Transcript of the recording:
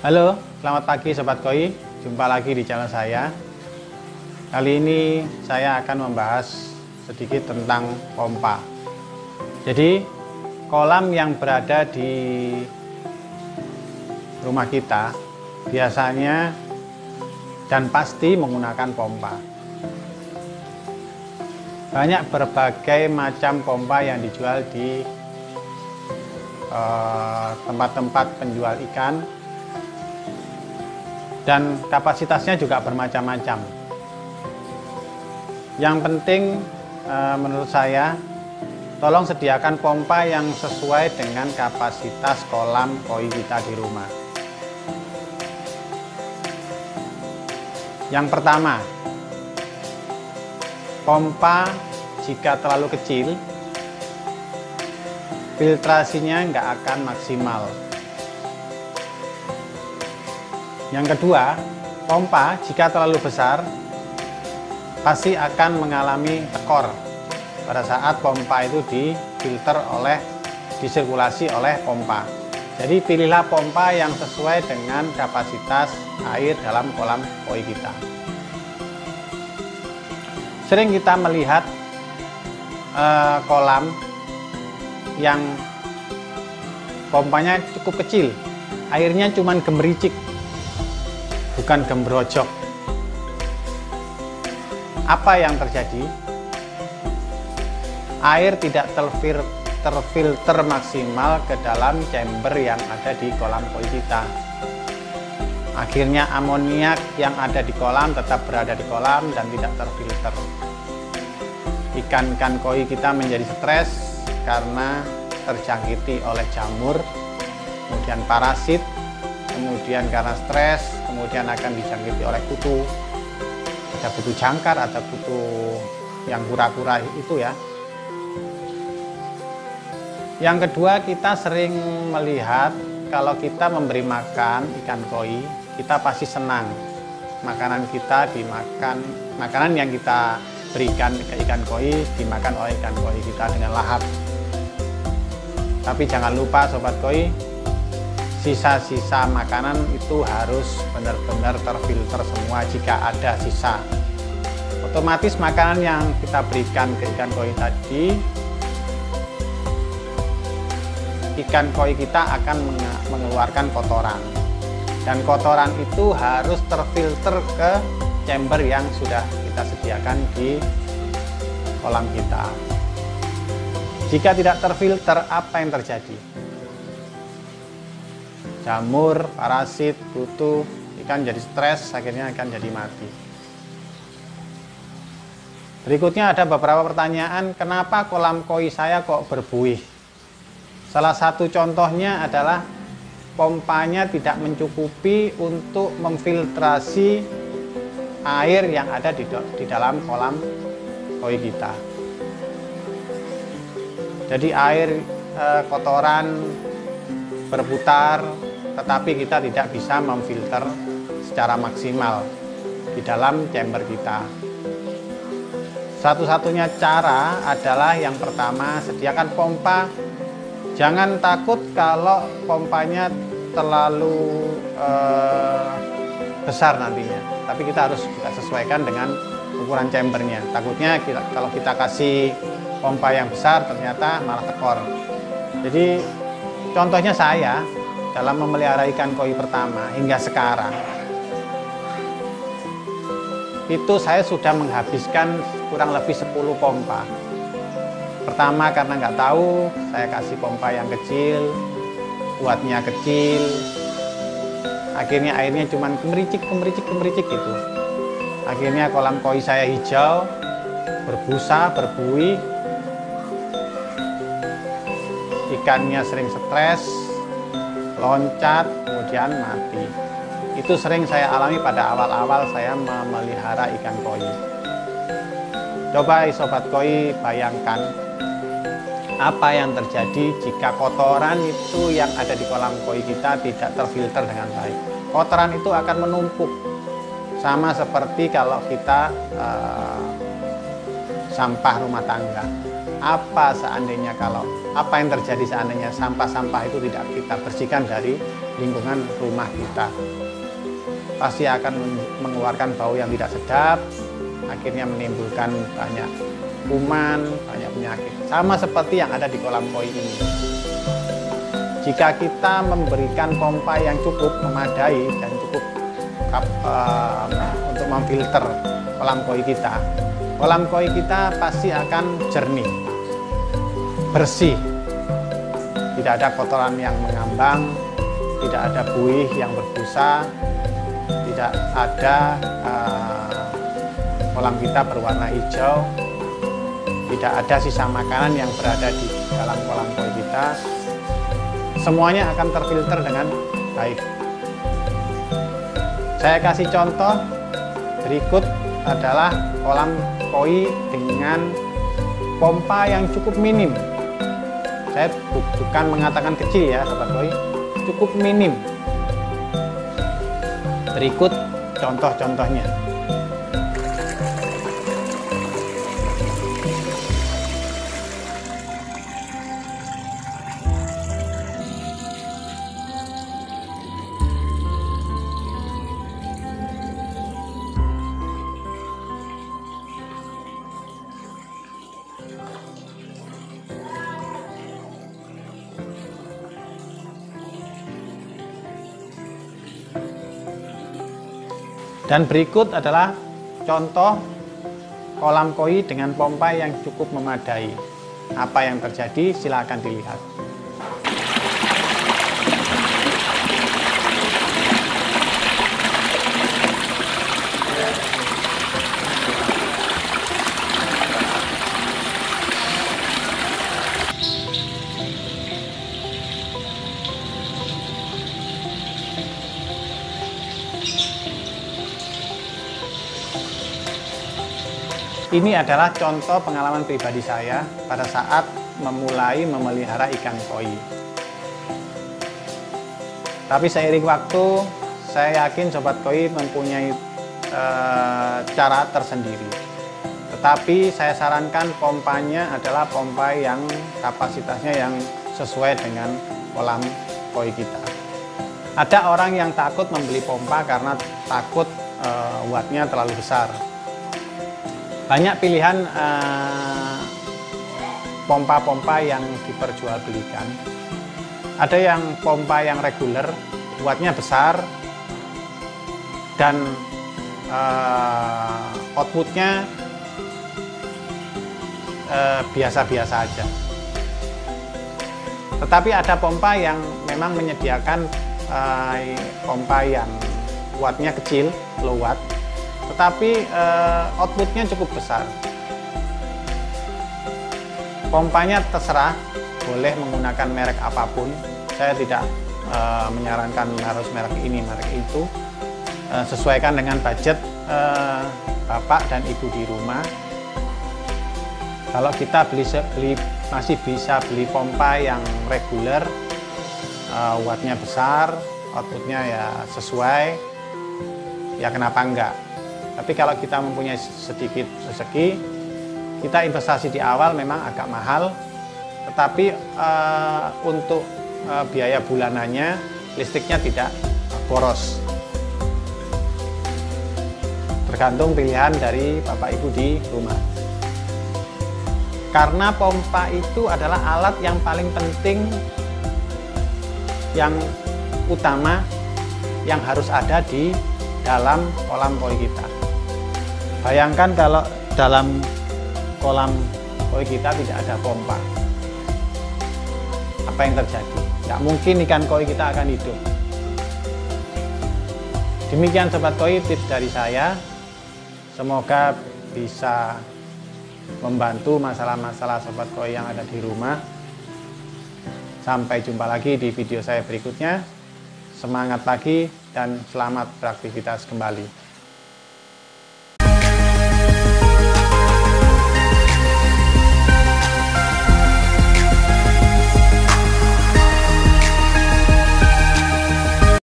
Halo, selamat pagi Sobat Koi. Jumpa lagi di channel saya. Kali ini saya akan membahas sedikit tentang pompa. Jadi, kolam yang berada di rumah kita biasanya dan pasti menggunakan pompa. Banyak berbagai macam pompa yang dijual di tempat-tempat penjual ikan, dan kapasitasnya juga bermacam-macam. Yang penting menurut saya, tolong sediakan pompa yang sesuai dengan kapasitas kolam koi kita di rumah. Yang pertama, pompa jika terlalu kecil, filtrasinya nggak akan maksimal. Yang kedua, pompa jika terlalu besar pasti akan mengalami tekor pada saat pompa itu disirkulasi oleh pompa. Jadi pilihlah pompa yang sesuai dengan kapasitas air dalam kolam koi kita. Sering kita melihat kolam yang pompanya cukup kecil, airnya cuman gemericik, bukan gembrojok. Apa yang terjadi? Air tidak terfilter maksimal ke dalam chamber yang ada di kolam koi kita. Akhirnya amoniak yang ada di kolam tetap berada di kolam dan tidak terfilter. Ikan-ikan koi kita menjadi stres karena terjangkiti oleh jamur, kemudian parasit, kemudian karena stres, kemudian akan dijangkiti oleh kutu. Ada kutu jangkar, ada kutu yang kura-kura itu ya. Yang kedua, kita sering melihat kalau kita memberi makan ikan koi, kita pasti senang. Makanan yang kita berikan ke ikan koi dimakan oleh ikan koi kita dengan lahap. Tapi jangan lupa Sobat Koi, sisa-sisa makanan itu harus benar-benar terfilter semua. Jika ada sisa, otomatis makanan yang kita berikan ke ikan koi tadi, ikan koi kita akan mengeluarkan kotoran, dan kotoran itu harus terfilter ke chamber yang sudah kita sediakan di kolam kita. Jika tidak terfilter, apa yang terjadi? Jamur, parasit, kutu, ikan jadi stres, akhirnya akan jadi mati. Berikutnya ada beberapa pertanyaan, kenapa kolam koi saya kok berbuih? Salah satu contohnya adalah pompanya tidak mencukupi untuk memfiltrasi air yang ada di dalam kolam koi kita. Jadi air kotoran berputar, tetapi kita tidak bisa memfilter secara maksimal di dalam chamber kita. Satu-satunya cara adalah yang pertama, sediakan pompa. Jangan takut kalau pompanya terlalu besar nantinya, tapi kita harus juga sesuaikan dengan ukuran chambernya. Takutnya kalau kita kasih pompa yang besar ternyata malah tekor. Jadi contohnya saya dalam memelihara ikan koi pertama hingga sekarang, itu saya sudah menghabiskan kurang lebih 10 pompa. Pertama karena nggak tahu, saya kasih pompa yang kecil, kuatnya kecil, akhirnya airnya cuma gemericik gitu. Akhirnya kolam koi saya hijau, berbusa, berbuih, ikannya sering stres, loncat, kemudian mati. Itu sering saya alami pada awal-awal saya memelihara ikan koi. Coba Sobat Koi bayangkan apa yang terjadi jika kotoran itu yang ada di kolam koi kita tidak terfilter dengan baik. Kotoran itu akan menumpuk, sama seperti kalau kita sampah rumah tangga. Apa yang terjadi seandainya sampah-sampah itu tidak kita bersihkan dari lingkungan rumah kita. Pasti akan mengeluarkan bau yang tidak sedap, akhirnya menimbulkan banyak kuman, banyak penyakit. Sama seperti yang ada di kolam koi ini. Jika kita memberikan pompa yang cukup memadai dan cukup untuk memfilter kolam koi kita pasti akan jernih, bersih. Tidak ada kotoran yang mengambang, tidak ada buih yang berbusa, tidak ada kolam kita berwarna hijau, tidak ada sisa makanan yang berada di dalam kolam koi kita. Semuanya akan terfilter dengan baik. Saya kasih contoh berikut adalah kolam koi dengan pompa yang cukup minim. Saya bukan mengatakan kecil ya sobat koi, cukup minim. Berikut contoh-contohnya. Dan berikut adalah contoh kolam koi dengan pompa yang cukup memadai. Apa yang terjadi silakan dilihat. Ini adalah contoh pengalaman pribadi saya pada saat memulai memelihara ikan koi. Tapi seiring waktu, saya yakin sobat koi mempunyai cara tersendiri. Tetapi saya sarankan pompanya adalah pompa yang kapasitasnya yang sesuai dengan kolam koi kita. Ada orang yang takut membeli pompa karena takut wattnya terlalu besar. Banyak pilihan pompa-pompa yang diperjualbelikan. Ada yang pompa yang reguler, wattnya besar, dan outputnya biasa-biasa aja. Tetapi ada pompa yang memang menyediakan pompa yang wattnya kecil, low watt, tetapi outputnya cukup besar. Pompanya terserah, boleh menggunakan merek apapun. Saya tidak menyarankan harus merek ini, merek itu. Sesuaikan dengan budget bapak dan ibu di rumah. Kalau kita masih bisa beli pompa yang reguler, wattnya besar, outputnya ya sesuai, ya kenapa enggak. Tapi kalau kita mempunyai sedikit rezeki, kita investasi di awal memang agak mahal, tetapi untuk biaya bulanannya listriknya tidak boros. Tergantung pilihan dari bapak ibu di rumah. Karena pompa itu adalah alat yang paling penting, yang utama, yang harus ada di dalam kolam koi kita. Bayangkan kalau dalam kolam koi kita tidak ada pompa, apa yang terjadi? Nggak mungkin ikan koi kita akan hidup. Demikian sobat koi tips dari saya. Semoga bisa membantu masalah-masalah sobat koi yang ada di rumah. Sampai jumpa lagi di video saya berikutnya. Semangat pagi dan selamat beraktivitas kembali.